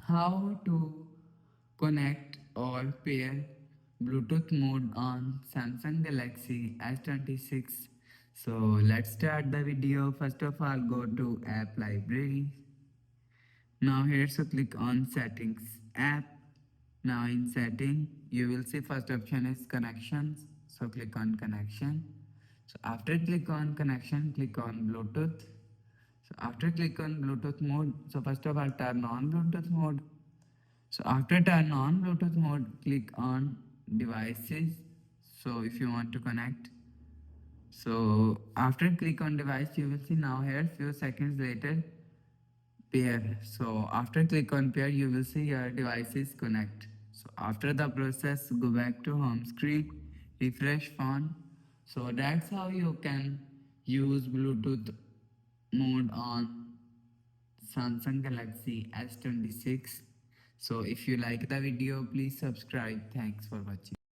How to connect or pair Bluetooth mode on Samsung Galaxy S26. So let's start the video. First of all, go to app library. Now here, so click on settings app. Now in setting you will see first option is connections, so click on connection. So after click on connection, click on Bluetooth. So after click on Bluetooth mode, so first of all turn on Bluetooth mode. So after turn on Bluetooth mode, click on devices. So if you want to connect, so after click on device, you will see now here few seconds later pair. So after click on pair, you will see your devices connect. So after the process, go back to home screen, refresh phone. So that's how you can use Bluetooth mode on Samsung Galaxy S26. So if you like the video, please subscribe. Thanks for watching.